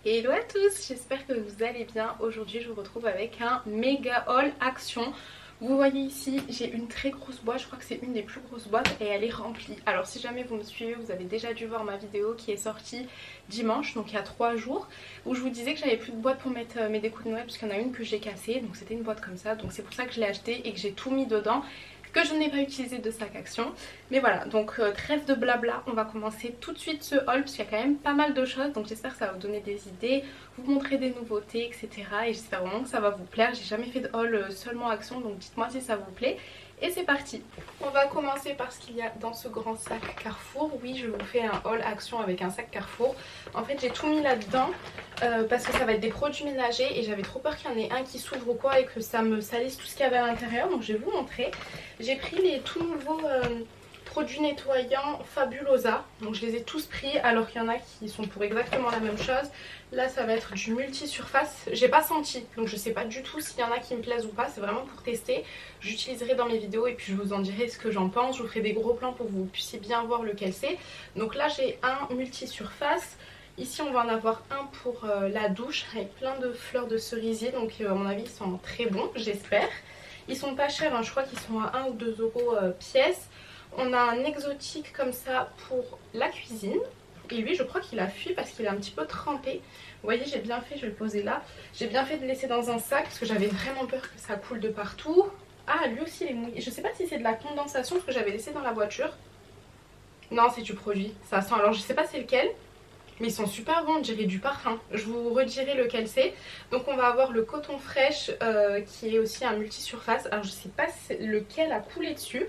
Hello à tous, j'espère que vous allez bien. Aujourd'hui je vous retrouve avec un méga haul action. Vous voyez ici j'ai une très grosse boîte, je crois que c'est une des plus grosses boîtes et elle est remplie. Alors si jamais vous me suivez, vous avez déjà dû voir ma vidéo qui est sortie dimanche, donc il y a 3 jours, où je vous disais que j'avais plus de boîte pour mettre mes décos de Noël parce qu'il y en a une que j'ai cassée, donc c'était une boîte comme ça, donc c'est pour ça que je l'ai achetée et que j'ai tout mis dedans, que je n'ai pas utilisé de sac action. Mais voilà, donc trêve de blabla, on va commencer tout de suite ce haul parce qu'il y a quand même pas mal de choses, donc j'espère que ça va vous donner des idées, vous montrer des nouveautés, etc. Et j'espère vraiment que ça va vous plaire. J'ai jamais fait de haul seulement action, donc dites-moi si ça vous plaît. Et c'est parti. On va commencer par ce qu'il y a dans ce grand sac Carrefour. Oui, je vous fais un haul action avec un sac Carrefour. En fait j'ai tout mis là-dedans parce que ça va être des produits ménagers et j'avais trop peur qu'il y en ait un qui s'ouvre ou quoi et que ça me salisse tout ce qu'il y avait à l'intérieur. Donc je vais vous montrer. J'ai pris les tout nouveaux produits nettoyants Fabulosa, donc je les ai tous pris alors qu'il y en a qui sont pour exactement la même chose. Là ça va être du multi-surface, j'ai pas senti donc je sais pas du tout s'il y en a qui me plaisent ou pas, c'est vraiment pour tester. J'utiliserai dans mes vidéos et puis je vous en dirai ce que j'en pense, je vous ferai des gros plans pour que vous puissiez bien voir lequel c'est. Donc là j'ai un multi-surface. Ici on va en avoir un pour la douche avec plein de fleurs de cerisier, donc à mon avis ils sont très bons, j'espère. Ils sont pas chers, hein, je crois qu'ils sont à 1 ou 2 euros pièce. On a un exotique comme ça pour la cuisine. Et lui je crois qu'il a fui parce qu'il est un petit peu trempé. Vous voyez j'ai bien fait, je vais le poser là. J'ai bien fait de le laisser dans un sac parce que j'avais vraiment peur que ça coule de partout. Ah lui aussi il est mouillé. Je sais pas si c'est de la condensation parce que j'avais laissé dans la voiture. Non c'est du produit, ça sent. Alors je sais pas c'est lequel. Mais ils sont super bons, on dirait du parfum. Je vous redirai lequel c'est. Donc on va avoir le coton fraîche qui est aussi un multi-surface. Alors je sais pas lequel a coulé dessus.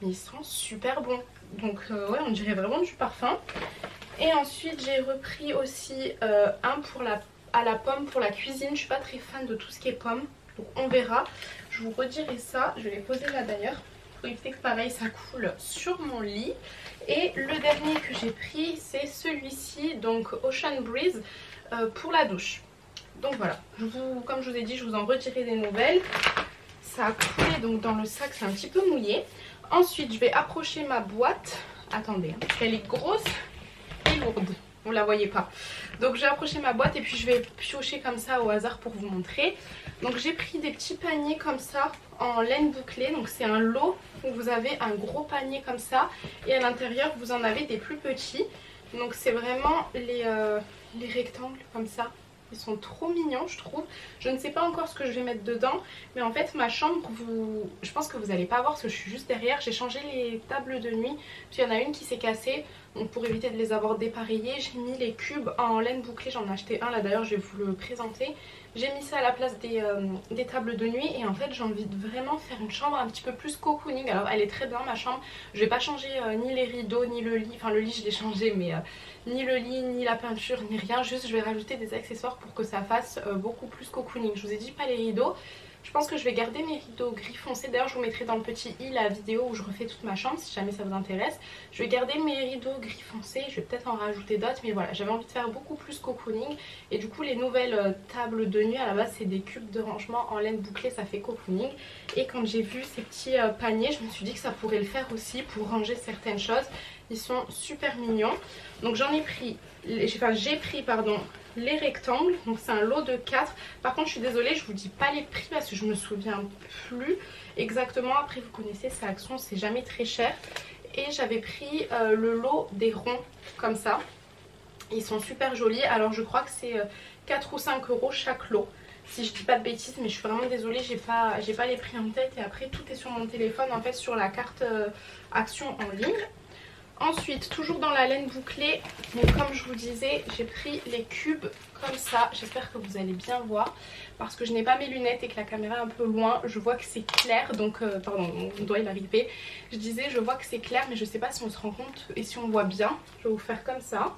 Mais ils sont super bons. Donc ouais on dirait vraiment du parfum. Et ensuite j'ai repris aussi un pour à la pomme pour la cuisine. Je suis pas très fan de tout ce qui est pomme. Donc on verra. Je vous redirai ça. Je vais les poser là d'ailleurs. Pour éviter que pareil ça coule sur mon lit. Et le dernier que j'ai pris c'est celui-ci, donc Ocean Breeze pour la douche. Donc voilà, comme je vous ai dit je vous en redirai des nouvelles. Ça a coulé donc dans le sac, c'est un petit peu mouillé. Ensuite je vais approcher ma boîte. Attendez, hein, elle est grosse et lourde. Vous la voyez pas. Donc je vais approcher ma boîte et puis je vais piocher comme ça au hasard pour vous montrer. Donc j'ai pris des petits paniers comme ça en laine bouclée. Donc c'est un lot où vous avez un gros panier comme ça et à l'intérieur vous en avez des plus petits. Donc c'est vraiment les rectangles comme ça. Ils sont trop mignons je trouve. Je ne sais pas encore ce que je vais mettre dedans. Mais en fait ma chambre, je pense que vous n'allez pas voir parce que je suis juste derrière. J'ai changé les tables de nuit. Puis il y en a une qui s'est cassée. Donc pour éviter de les avoir dépareillées, j'ai mis les cubes en laine bouclée. J'en ai acheté un là d'ailleurs, je vais vous le présenter. J'ai mis ça à la place des tables de nuit. Et en fait j'ai envie de vraiment faire une chambre un petit peu plus cocooning. Alors elle est très bien ma chambre. Je vais pas changer ni les rideaux ni le lit. Enfin le lit je l'ai changé mais... ni le lit, ni la peinture, ni rien. Juste je vais rajouter des accessoires pour que ça fasse beaucoup plus cocooning. Je vous ai dit pas les rideaux. Je pense que je vais garder mes rideaux gris foncé. D'ailleurs je vous mettrai dans le petit i la vidéo où je refais toute ma chambre si jamais ça vous intéresse. Je vais garder mes rideaux gris foncé. Je vais peut-être en rajouter d'autres. Mais voilà, j'avais envie de faire beaucoup plus cocooning. Et du coup les nouvelles tables de nuit à la base c'est des cubes de rangement en laine bouclée. Ça fait cocooning. Et quand j'ai vu ces petits paniers je me suis dit que ça pourrait le faire aussi pour ranger certaines choses. Ils sont super mignons. Donc j'en ai pris, j'ai pris les rectangles. Donc c'est un lot de 4. Par contre je suis désolée, je vous dis pas les prix parce que je me souviens plus exactement. Après vous connaissez, c'est Action, c'est jamais très cher. Et j'avais pris le lot des ronds comme ça. Ils sont super jolis. Alors je crois que c'est 4 ou 5 euros chaque lot. Si je dis pas de bêtises, mais je suis vraiment désolée, j'ai pas les prix en tête. Et après tout est sur mon téléphone en fait, sur la carte Action en ligne. Ensuite, toujours dans la laine bouclée, donc comme je vous disais, j'ai pris les cubes comme ça. J'espère que vous allez bien voir parce que je n'ai pas mes lunettes et que la caméra est un peu loin. Je vois que c'est clair, donc pardon, mon doigt il a ripé. Je disais, je vois que c'est clair, mais je sais pas si on se rend compte et si on voit bien. Je vais vous faire comme ça.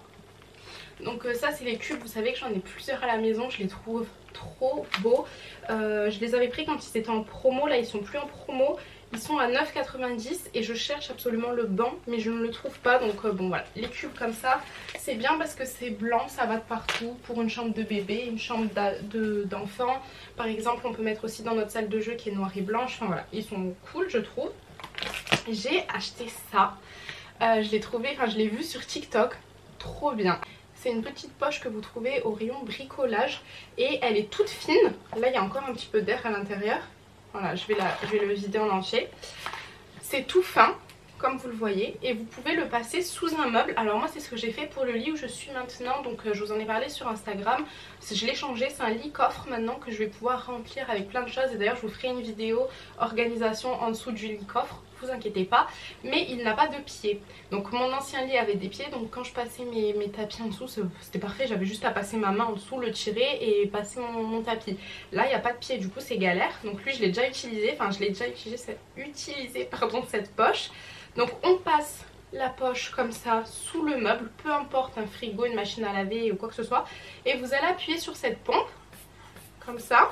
Donc ça c'est les cubes, vous savez que j'en ai plusieurs à la maison, je les trouve trop beaux. Je les avais pris quand ils étaient en promo, là ils sont plus en promo. Ils sont à 9,90 et je cherche absolument le banc mais je ne le trouve pas. Donc bon voilà, les cubes comme ça c'est bien parce que c'est blanc, ça va de partout. Pour une chambre de bébé, une chambre d'enfant par exemple, on peut mettre aussi dans notre salle de jeu qui est noire et blanche. Enfin voilà, ils sont cool je trouve. J'ai acheté ça, je l'ai trouvé, enfin je l'ai vu sur TikTok, trop bien. C'est une petite poche que vous trouvez au rayon bricolage et elle est toute fine. Là il y a encore un petit peu d'air à l'intérieur. Voilà, je vais le vider en entier. C'est tout fin comme vous le voyez et vous pouvez le passer sous un meuble. Alors moi c'est ce que j'ai fait pour le lit où je suis maintenant, donc je vous en ai parlé sur Instagram. Je l'ai changé, c'est un lit coffre maintenant que je vais pouvoir remplir avec plein de choses et d'ailleurs je vous ferai une vidéo organisation en dessous du lit coffre, vous inquiétez pas, mais il n'a pas de pied. Donc mon ancien lit avait des pieds, donc quand je passais mes tapis en dessous c'était parfait, j'avais juste à passer ma main en dessous, le tirer et passer mon tapis. Là il n'y a pas de pied, du coup c'est galère, donc lui je l'ai déjà utilisé, enfin je l'ai déjà utilisé pardon, cette poche. Donc on passe la poche comme ça sous le meuble, peu importe un frigo, une machine à laver ou quoi que ce soit, et vous allez appuyer sur cette pompe comme ça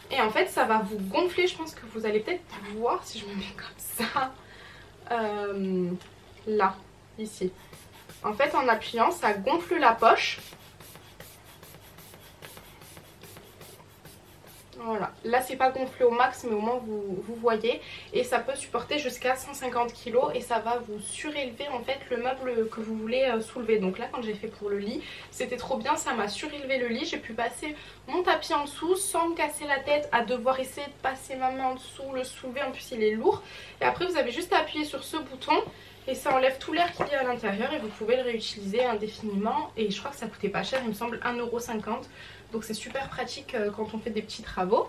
et en fait ça va vous gonfler. Je pense que vous allez peut-être voir si je me mets comme ça là, ici. En fait en appuyant ça gonfle la poche. Voilà, là c'est pas gonflé au max mais au moins vous voyez, et ça peut supporter jusqu'à 150 kg et ça va vous surélever en fait le meuble que vous voulez soulever. Donc là quand j'ai fait pour le lit c'était trop bien, ça m'a surélevé le lit, j'ai pu passer mon tapis en dessous sans me casser la tête à devoir essayer de passer ma main en dessous, le soulever, en plus il est lourd. Et après vous avez juste à appuyer sur ce bouton et ça enlève tout l'air qu'il y a à l'intérieur et vous pouvez le réutiliser indéfiniment. Et je crois que ça coûtait pas cher, il me semble 1,50 €. Donc c'est super pratique quand on fait des petits travaux.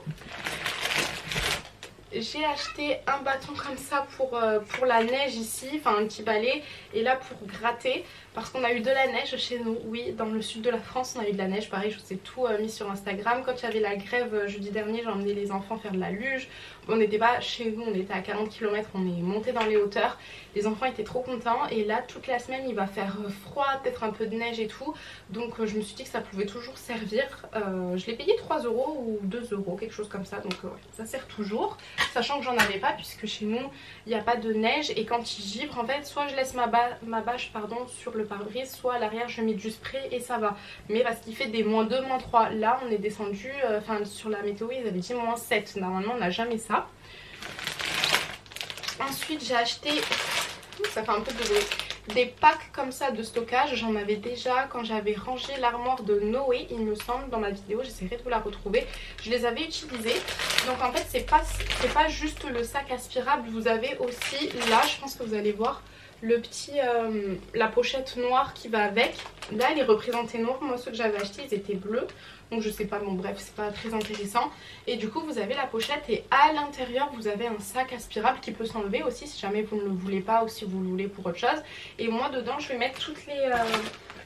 J'ai acheté un bâton comme ça pour la neige ici, enfin un petit balai, et là pour gratter parce qu'on a eu de la neige chez nous. Oui, dans le sud de la France on a eu de la neige, pareil je vous ai tout mis sur Instagram. Quand il y avait la grève jeudi dernier, j'ai emmené les enfants faire de la luge. On n'était pas chez nous, on était à 40 km, on est monté dans les hauteurs. Les enfants étaient trop contents et là toute la semaine il va faire froid, peut-être un peu de neige et tout. Donc je me suis dit que ça pouvait toujours servir. Je l'ai payé 3 € ou 2 €, quelque chose comme ça, donc ouais, ça sert toujours. Sachant que j'en avais pas puisque chez nous il n'y a pas de neige et quand il givre en fait soit je laisse ma bâche pardon, sur le pare-brise, soit à l'arrière je mets du spray et ça va. Mais parce qu'il fait des -2, -3, là on est descendu, enfin sur la météo ils avaient dit -7, normalement on n'a jamais ça. Ensuite j'ai acheté, ça fait un peu de bruit, des packs comme ça de stockage. J'en avais déjà quand j'avais rangé l'armoire de Noé il me semble, dans ma vidéo, j'essaierai de vous la retrouver. Je les avais utilisés. Donc en fait c'est pas juste le sac aspirable, vous avez aussi là, je pense que vous allez voir le petit, la pochette noire qui va avec. Là elle est représentée noire, moi ceux que j'avais achetés ils étaient bleus. Donc je sais pas, bon bref c'est pas très intéressant. Et du coup vous avez la pochette et à l'intérieur vous avez un sac aspirable qui peut s'enlever aussi si jamais vous ne le voulez pas ou si vous le voulez pour autre chose. Et moi dedans je vais mettre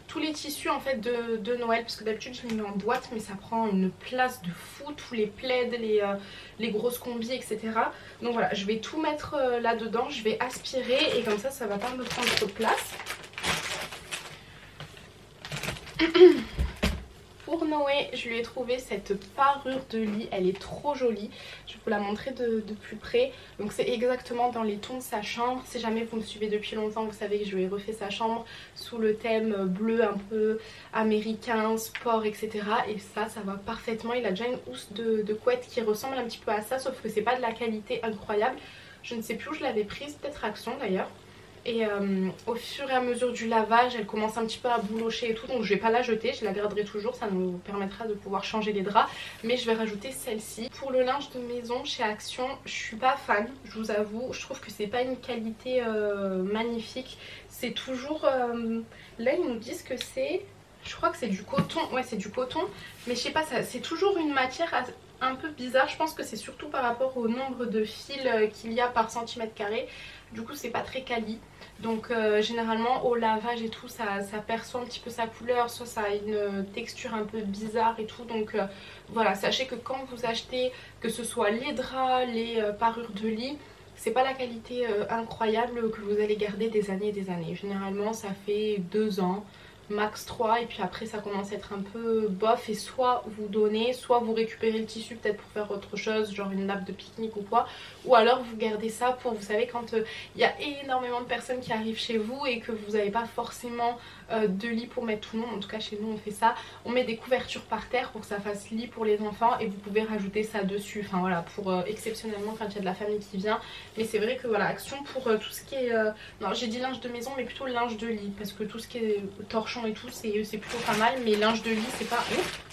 tous les tissus en fait de Noël, parce que d'habitude je les mets en boîte mais ça prend une place de fou, tous les plaids, les grosses combis etc. Donc voilà, je vais tout mettre là dedans, je vais aspirer et comme ça va pas me prendre trop de place. Pour Noé, je lui ai trouvé cette parure de lit, elle est trop jolie. Je vais vous la montrer de plus près. Donc c'est exactement dans les tons de sa chambre. Si jamais vous me suivez depuis longtemps, vous savez que je lui ai refait sa chambre sous le thème bleu un peu américain, sport, etc. Et ça va parfaitement. Il a déjà une housse de couette qui ressemble un petit peu à ça, sauf que c'est pas de la qualité incroyable. Je ne sais plus où je l'avais prise, peut-être Action d'ailleurs. Et au fur et à mesure du lavage elle commence un petit peu à boulocher et tout, donc je vais pas la jeter, je la garderai toujours, ça nous permettra de pouvoir changer les draps. Mais je vais rajouter celle-ci. Pour le linge de maison chez Action, je suis pas fan, je vous avoue. Je trouve que c'est pas une qualité magnifique. C'est toujours... là ils nous disent que c'est... Je crois que c'est du coton, ouais c'est du coton. Mais je sais pas, c'est toujours une matière un peu bizarre. Je pense que c'est surtout par rapport au nombre de fils qu'il y a par centimètre carré. Du coup c'est pas très quali. Donc généralement au lavage et tout ça perd soit un petit peu sa couleur, soit ça a une texture un peu bizarre et tout. Donc voilà, sachez que quand vous achetez, que ce soit les draps, les parures de lit, c'est pas la qualité incroyable que vous allez garder des années et des années. Généralement ça fait 2 ans, max 3, et puis après ça commence à être un peu bof et soit vous donnez, soit vous récupérez le tissu peut-être pour faire autre chose, genre une nappe de pique-nique ou quoi, ou alors vous gardez ça pour, vous savez, quand il y a énormément de personnes qui arrivent chez vous et que vous n'avez pas forcément de lit pour mettre tout le monde. En tout cas chez nous on fait ça. On met des couvertures par terre pour que ça fasse lit pour les enfants et vous pouvez rajouter ça dessus. Enfin voilà, pour exceptionnellement quand il y a de la famille qui vient. Mais c'est vrai que voilà, Action pour tout ce qui est... non, j'ai dit linge de maison mais plutôt linge de lit. Parce que tout ce qui est torchon et tout c'est plutôt pas mal. Mais linge de lit c'est pas ouf.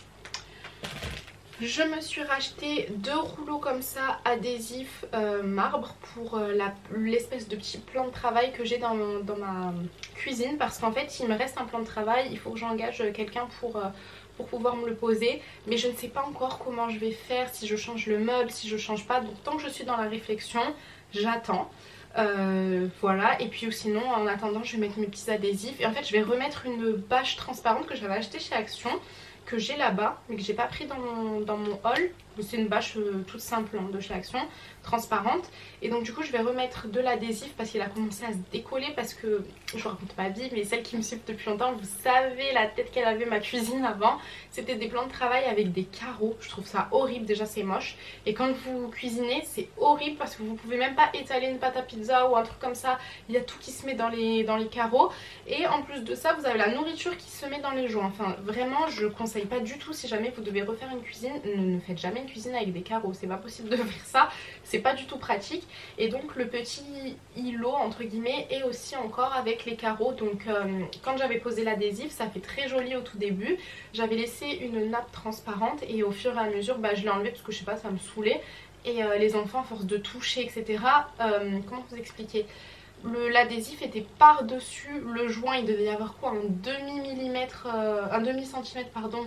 Je me suis racheté 2 rouleaux comme ça adhésifs marbre pour l'espèce de petit plan de travail que j'ai dans ma cuisine, parce qu'en fait il me reste un plan de travail, il faut que j'engage quelqu'un pour pouvoir me le poser, mais je ne sais pas encore comment je vais faire, si je change le meuble, si je change pas, donc tant que je suis dans la réflexion j'attends. Voilà, et puis sinon en attendant je vais mettre mes petits adhésifs et en fait je vais remettre une bâche transparente que j'avais achetée chez Action, que j'ai là-bas mais que j'ai pas pris dans mon haul. C'est une bâche toute simple hein, de chez Action, transparente, et donc du coup je vais remettre de l'adhésif parce qu'il a commencé à se décoller, parce que je vous raconte ma vie, mais celles qui me suivent depuis longtemps vous savez la tête qu'elle avait ma cuisine avant. C'était des plans de travail avec des carreaux, je trouve ça horrible, déjà c'est moche, et quand vous cuisinez c'est horrible parce que vous pouvez même pas étaler une pâte à pizza ou un truc comme ça, il y a tout qui se met dans les carreaux, et en plus de ça vous avez la nourriture qui se met dans les joints. Enfin vraiment je conseille pas du tout, si jamais vous devez refaire une cuisine, ne faites jamais une cuisine avec des carreaux, c'est pas possible de faire ça, c'est pas du tout pratique. Et donc le petit îlot entre guillemets est aussi encore avec les carreaux, donc quand j'avais posé l'adhésif ça fait très joli au tout début, j'avais laissé une nappe transparente et au fur et à mesure je l'ai enlevé parce que je sais pas, ça me saoulait, et les enfants à force de toucher etc. Comment vous expliquer, l'adhésif était par dessus le joint, il devait y avoir quoi, un demi centimètre pardon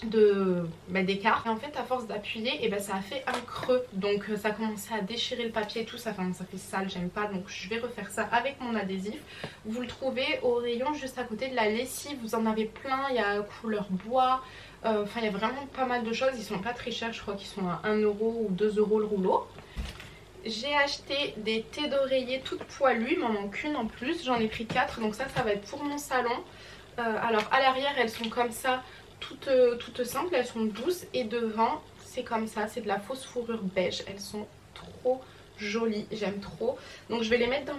d'écart, et en fait à force d'appuyer et ça a fait un creux, donc ça a commencé à déchirer le papier et tout ça, ça fait sale, j'aime pas, donc je vais refaire ça avec mon adhésif. Vous le trouvez au rayon juste à côté de la lessive, vous en avez plein, il y a couleur bois, enfin il y a vraiment pas mal de choses, ils sont pas très chers, je crois qu'ils sont à 1 euro ou 2 euros le rouleau. J'ai acheté des thés d'oreiller toutes poilues, il m'en manque une en plus, j'en ai pris 4, donc ça va être pour mon salon. Alors à l'arrière elles sont comme ça, toutes simples, elles sont douces, et devant c'est comme ça, c'est de la fausse fourrure beige, elles sont trop jolies, j'aime trop. Donc je vais les mettre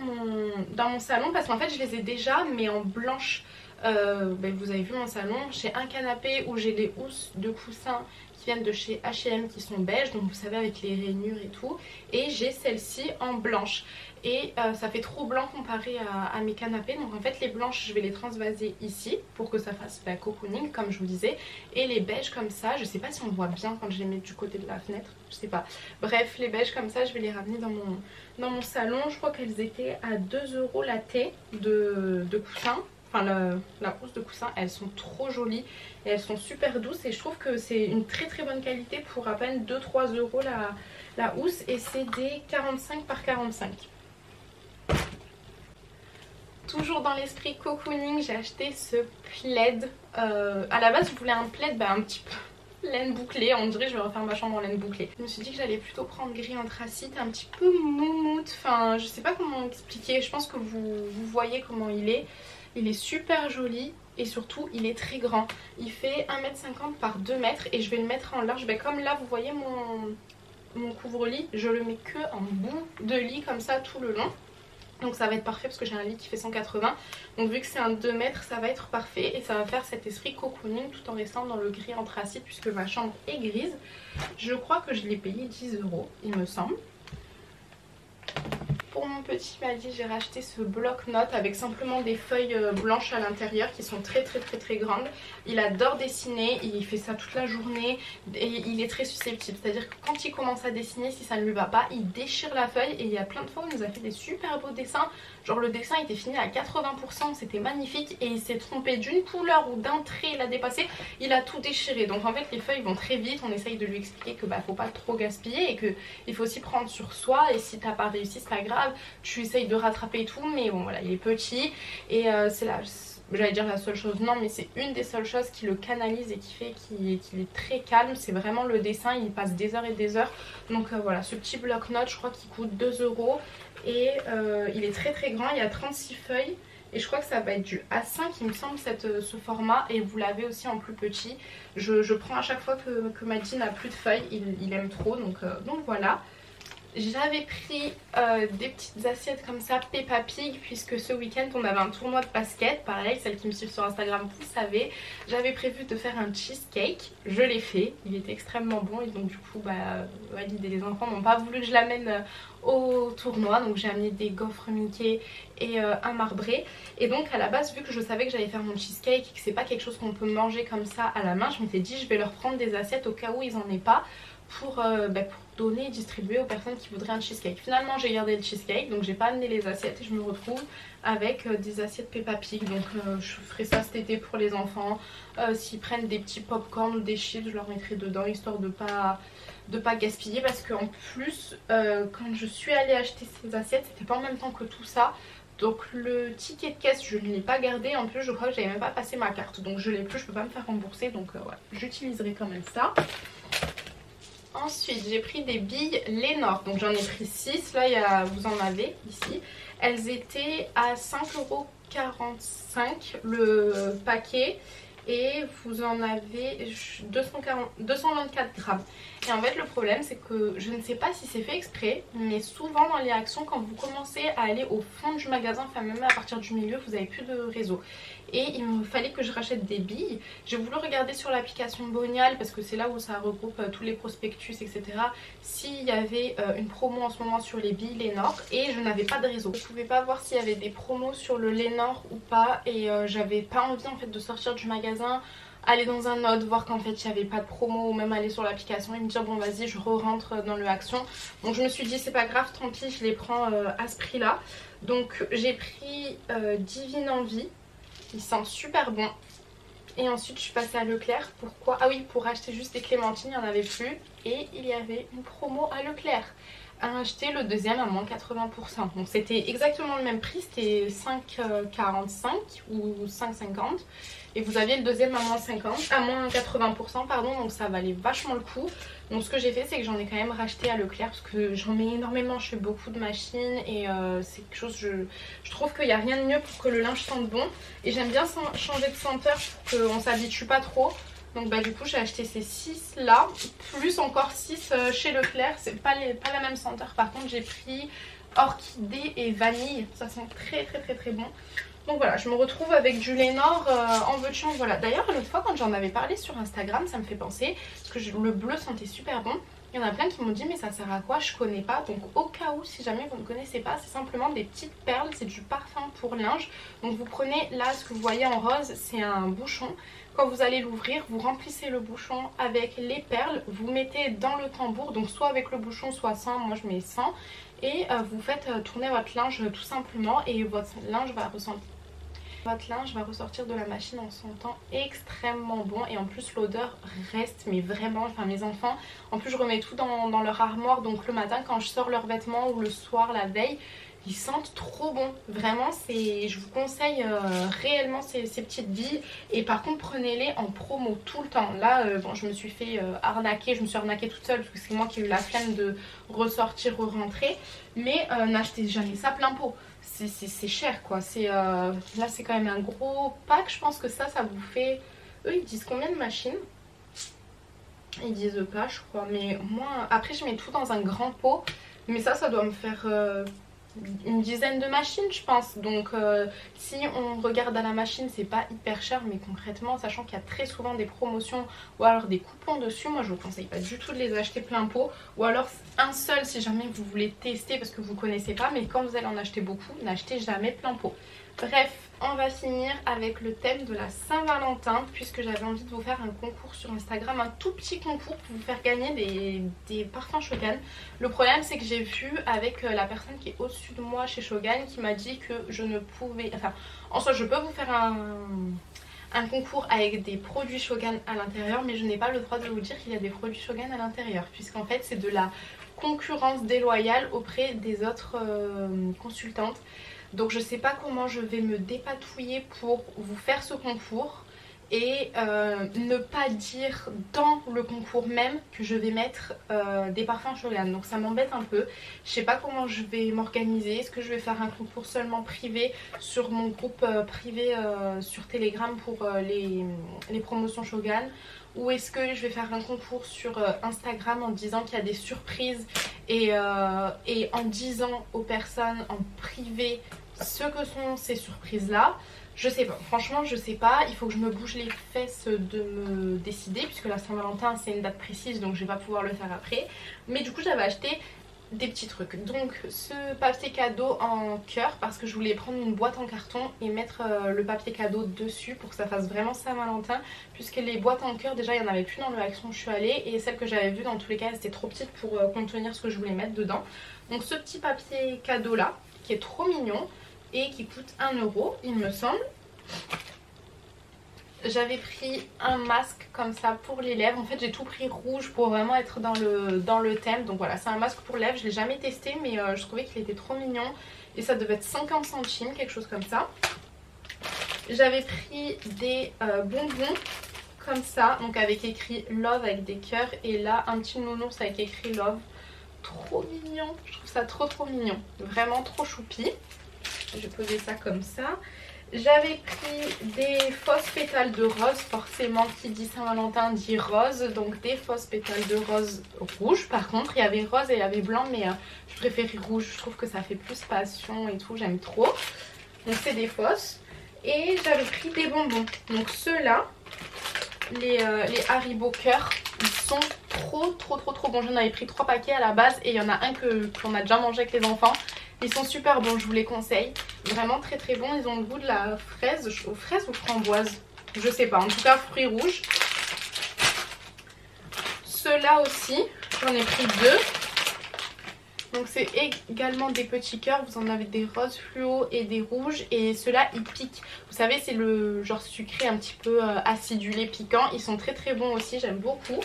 dans mon salon parce qu'en fait je les ai déjà mais en blanche. Vous avez vu mon salon, j'ai un canapé où j'ai les housses de coussins qui viennent de chez H&M qui sont beige, donc vous savez avec les rainures et tout, et j'ai celle-ci en blanche, et ça fait trop blanc comparé à mes canapés, donc en fait les blanches je vais les transvaser ici pour que ça fasse cocooning comme je vous disais, et les beiges comme ça, je sais pas si on voit bien quand je les mets du côté de la fenêtre, je sais pas, bref les beiges comme ça je vais les ramener dans mon salon. Je crois qu'elles étaient à 2 euros la thé de coussin. Enfin la housse de coussin, elles sont trop jolies et elles sont super douces, et je trouve que c'est une très très bonne qualité pour à peine 2-3 euros la housse, et c'est des 45 par 45. Toujours dans l'esprit cocooning, j'ai acheté ce plaid. À la base je voulais un plaid un petit peu laine bouclée, on dirait que je vais refaire ma chambre en laine bouclée. Je me suis dit que j'allais plutôt prendre gris anthracite, un petit peu moumoute, enfin je sais pas comment expliquer, je pense que vous voyez comment il est. Il est super joli et surtout il est très grand. Il fait 1m50 par 2 mètres et je vais le mettre en large. Comme là vous voyez mon couvre-lit, je le mets que en bout de lit comme ça tout le long. Donc ça va être parfait parce que j'ai un lit qui fait 180. Donc vu que c'est un 2 mètres ça va être parfait et ça va faire cet esprit cocooning tout en restant dans le gris anthracite puisque ma chambre est grise. Je crois que je l'ai payé 10 euros il me semble. Pour mon petit Madi, j'ai racheté ce bloc-notes avec simplement des feuilles blanches à l'intérieur qui sont très grandes. Il adore dessiner, il fait ça toute la journée et il est très susceptible. C'est-à-dire que quand il commence à dessiner, si ça ne lui va pas, il déchire la feuille, et il y a plein de fois où il nous a fait des super beaux dessins. Genre le dessin était fini à 80%, c'était magnifique, et il s'est trompé d'une couleur ou d'un trait, il a dépassé, il a tout déchiré. Donc en fait les feuilles vont très vite, on essaye de lui expliquer que faut pas trop gaspiller et que il faut aussi prendre sur soi, et si t'as pas réussi c'est pas grave, tu essayes de rattraper et tout, mais bon voilà il est petit, et c'est là, j'allais dire la seule chose, non mais c'est une des seules choses qui le canalise et qui fait qu'il est très calme, c'est vraiment le dessin, il passe des heures et des heures. Donc voilà, ce petit bloc-notes je crois qu'il coûte 2 euros. Et il est très grand, il y a 36 feuilles et je crois que ça va être du A5 il me semble ce format, et vous l'avez aussi en plus petit. Je prends à chaque fois que Madi n'a plus de feuilles, il aime trop, donc voilà. J'avais pris des petites assiettes comme ça Peppa Pig, puisque ce week-end on avait un tournoi de basket. Pareil, celles qui me suivent sur Instagram vous savez, j'avais prévu de faire un cheesecake. Je l'ai fait, il était extrêmement bon et donc du coup validé. Les enfants n'ont pas voulu que je l'amène au tournoi, donc j'ai amené des gaufres Mickey et un marbré. Et donc à la base, vu que je savais que j'allais faire mon cheesecake et que c'est pas quelque chose qu'on peut manger comme ça à la main, je m'étais dit je vais leur prendre des assiettes au cas où ils en aient pas, pour donner et distribuer aux personnes qui voudraient un cheesecake. Finalement j'ai gardé le cheesecake, donc j'ai pas amené les assiettes et je me retrouve avec des assiettes Peppa Pig. Donc je ferai ça cet été pour les enfants. S'ils prennent des petits popcorn ou des chips, je leur mettrai dedans, histoire de pas gaspiller, parce qu'en plus quand je suis allée acheter ces assiettes, c'était pas en même temps que tout ça. Donc le ticket de caisse je ne l'ai pas gardé, en plus je crois que j'avais même pas passé ma carte, donc je l'ai plus, je peux pas me faire rembourser, donc ouais, j'utiliserai quand même ça. Ensuite j'ai pris des billes Lénore, donc j'en ai pris 6, là vous en avez ici. Elles étaient à 5,45 € le paquet et vous en avez 224 grammes. Et en fait le problème c'est que je ne sais pas si c'est fait exprès, mais souvent dans les actions, quand vous commencez à aller au fond du magasin, enfin même à partir du milieu, vous n'avez plus de réseau. Et il me fallait que je rachète des billes. J'ai voulu regarder sur l'application Bonial, parce que c'est là où ça regroupe tous les prospectus etc, s'il y avait une promo en ce moment sur les billes Lénore, et je n'avais pas de réseau. Je ne pouvais pas voir s'il y avait des promos sur le Lénore ou pas, et j'avais pas envie en fait de sortir du magasin, aller dans un autre, voir qu'en fait il n'y avait pas de promo, ou même aller sur l'application et me dire bon vas-y je re-rentre dans le action. Donc je me suis dit c'est pas grave, tant pis, je les prends à ce prix là. Donc j'ai pris Divine Envie, ils sentent super bon. Et ensuite je suis passée à Leclerc. Pourquoi? Ah oui, pour acheter juste des clémentines, il n'y en avait plus. Et il y avait une promo à Leclerc. À acheter le deuxième à moins 80%. Donc c'était exactement le même prix, c'était 5,45 ou 5,50. Et vous aviez le deuxième à moins 80%, pardon, donc ça valait vachement le coup. Donc ce que j'ai fait, c'est que j'en ai quand même racheté à Leclerc, parce que j'en mets énormément, je fais beaucoup de machines et c'est quelque chose, je trouve qu'il n'y a rien de mieux pour que le linge sente bon. Et j'aime bien changer de senteur pour qu'on ne s'habitue pas trop. Donc du coup j'ai acheté ces 6 là, plus encore 6 chez Leclerc, c'est pas la même senteur. Par contre j'ai pris orchidée et vanille, ça sent très très très très bon. Donc voilà, je me retrouve avec du Lénore en veux-tu en voilà. D'ailleurs l'autre fois quand j'en avais parlé sur Instagram, ça me fait penser, parce que le bleu sentait super bon. Il y en a plein qui m'ont dit mais ça sert à quoi, je connais pas. Donc au cas où, si jamais vous ne connaissez pas, c'est simplement des petites perles, c'est du parfum pour linge. Donc vous prenez là ce que vous voyez en rose, c'est un bouchon. Quand vous allez l'ouvrir, vous remplissez le bouchon avec les perles, vous mettez dans le tambour, donc soit avec le bouchon soit sans, moi je mets sans. Et vous faites tourner votre linge tout simplement et votre linge va ressortir de la machine en sentant extrêmement bon. Et en plus l'odeur reste, mais vraiment, enfin mes enfants, en plus je remets tout dans leur armoire, donc le matin quand je sors leurs vêtements ou le soir la veille, ils sentent trop bon. Vraiment, je vous conseille réellement ces petites billes. Et par contre prenez-les en promo tout le temps. Là bon, je me suis fait arnaquer, je me suis arnaquée toute seule parce que c'est moi qui ai eu la flemme de ressortir, re-rentrer. Mais n'achetez jamais ça plein pot, c'est cher quoi. Là c'est quand même un gros pack. Je pense que ça vous fait, eux ils disent combien de machines? Ils disent pas je crois, mais moi après je mets tout dans un grand pot, mais ça doit me faire une dizaine de machines je pense. Donc si on regarde à la machine c'est pas hyper cher, mais concrètement sachant qu'il y a très souvent des promotions ou alors des coupons dessus, moi je vous conseille pas du tout de les acheter plein pot, ou alors un seul si jamais vous voulez tester parce que vous connaissez pas, mais quand vous allez en acheter beaucoup, n'achetez jamais plein pot. Bref, on va finir avec le thème de la Saint-Valentin, puisque j'avais envie de vous faire un concours sur Instagram, un tout petit concours pour vous faire gagner des parfums Shogun. Le problème c'est que j'ai vu avec la personne qui est au-dessus de moi chez Shogun qui m'a dit que je ne pouvais, enfin en soi je peux vous faire un concours avec des produits Shogun à l'intérieur, mais je n'ai pas le droit de vous dire qu'il y a des produits Shogun à l'intérieur, puisqu'en fait c'est de la concurrence déloyale auprès des autres consultantes. Donc je sais pas comment je vais me dépatouiller pour vous faire ce concours. et ne pas dire dans le concours même que je vais mettre des parfums Shogun. Donc ça m'embête un peu. Je sais pas comment je vais m'organiser. Est-ce que je vais faire un concours seulement privé sur mon groupe privé sur Telegram pour les promotions Shogun, ou est-ce que je vais faire un concours sur Instagram en disant qu'il y a des surprises et en disant aux personnes en privé ce que sont ces surprises là. Je sais pas, franchement je sais pas, il faut que je me bouge les fesses de me décider puisque la Saint-Valentin c'est une date précise donc je vais pas pouvoir le faire après. Mais du coup j'avais acheté des petits trucs, donc ce papier cadeau en cœur parce que je voulais prendre une boîte en carton et mettre le papier cadeau dessus pour que ça fasse vraiment Saint-Valentin, puisque les boîtes en cœur déjà il n'y en avait plus dans le Action où je suis allée et celles que j'avais vues dans tous les cas c'était trop petite pour contenir ce que je voulais mettre dedans. Donc ce petit papier cadeau là qui est trop mignon et qui coûte 1 € il me semble. J'avais pris un masque comme ça pour les lèvres. En fait j'ai tout pris rouge pour vraiment être dans le thème. Donc voilà, c'est un masque pour lèvres. Je l'ai jamais testé mais je trouvais qu'il était trop mignon. Et ça devait être 50 centimes, quelque chose comme ça. J'avais pris des bonbons comme ça. Donc avec écrit Love avec des cœurs. Et là un petit nounours avec écrit Love. Trop mignon. Je trouve ça trop mignon. Vraiment trop choupi. Je vais poser ça comme ça. J'avais pris des fausses pétales de rose, forcément qui dit Saint-Valentin dit rose, donc des fausses pétales de rose rouge. Par contre il y avait rose et il y avait blanc mais je préférais rouge, je trouve que ça fait plus passion et tout, j'aime trop. Donc c'est des fausses. Et j'avais pris des bonbons, donc ceux-là, les Haribo Cœur, ils sont trop bons. J'en avais pris 3 paquets à la base et il y en a un qu'on a déjà mangé avec les enfants. Ils sont super bons, je vous les conseille. Vraiment très bons. Ils ont le goût de la fraise, fraise ou framboise, je sais pas. En tout cas, fruits rouges. Ceux-là aussi, j'en ai pris 2. Donc c'est également des petits cœurs. Vous en avez des roses fluo et des rouges. Et ceux-là, ils piquent. Vous savez, c'est le genre sucré un petit peu acidulé, piquant. Ils sont très bons aussi, j'aime beaucoup.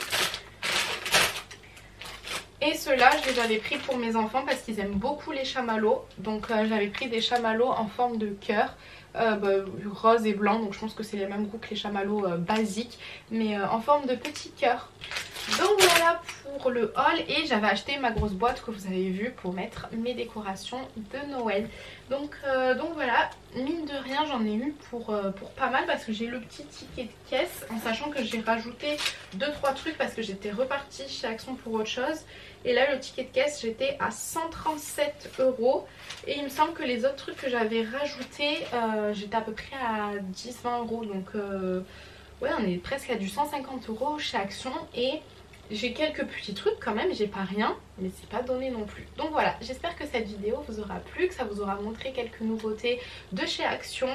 Et ceux-là je les avais pris pour mes enfants parce qu'ils aiment beaucoup les chamallows. Donc j'avais pris des chamallows en forme de cœur, rose et blanc. Donc je pense que c'est les mêmes goûts que les chamallows basiques, mais en forme de petit cœur. Donc voilà pour le haul. Et j'avais acheté ma grosse boîte que vous avez vue pour mettre mes décorations de Noël. Donc voilà, mine de rien j'en ai eu pour pas mal parce que j'ai le petit ticket de caisse, en sachant que j'ai rajouté 2-3 trucs parce que j'étais repartie chez Action pour autre chose. Et là le ticket de caisse j'étais à 137 € et il me semble que les autres trucs que j'avais rajoutés j'étais à peu près à 10-20 €. Donc ouais, on est presque à du 150 € chez Action. Et j'ai quelques petits trucs quand même, j'ai pas rien, mais c'est pas donné non plus. Donc voilà, j'espère que cette vidéo vous aura plu, que ça vous aura montré quelques nouveautés de chez Action.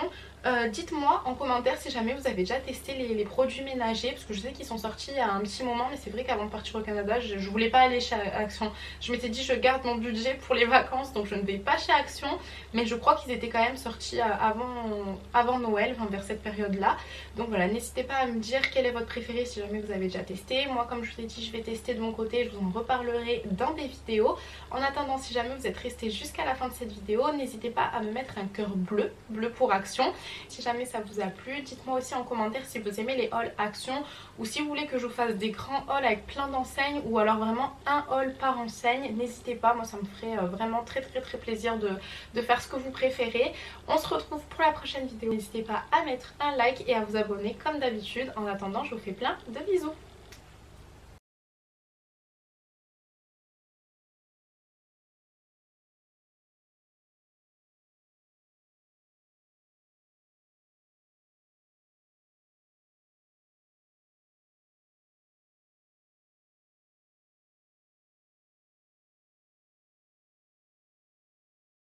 Dites-moi en commentaire si jamais vous avez déjà testé les produits ménagers, parce que je sais qu'ils sont sortis il y a un petit moment, mais c'est vrai qu'avant de partir au Canada je voulais pas aller chez Action. Je m'étais dit je garde mon budget pour les vacances, donc je ne vais pas chez Action, mais je crois qu'ils étaient quand même sortis avant Noël, enfin vers cette période là. Donc voilà, n'hésitez pas à me dire quel est votre préféré si jamais vous avez déjà testé. Moi comme je vous ai dit je vais tester de mon côté, je vous en reparlerai dans des vidéos. En attendant, si jamais vous êtes resté jusqu'à la fin de cette vidéo, n'hésitez pas à me mettre un cœur bleu pour Action. Si jamais ça vous a plu, dites-moi aussi en commentaire si vous aimez les hauls Action ou si vous voulez que je vous fasse des grands hauls avec plein d'enseignes ou alors vraiment un haul par enseigne. N'hésitez pas, moi ça me ferait vraiment très plaisir de faire ce que vous préférez. On se retrouve pour la prochaine vidéo. N'hésitez pas à mettre un like et à vous abonner comme d'habitude. En attendant, je vous fais plein de bisous.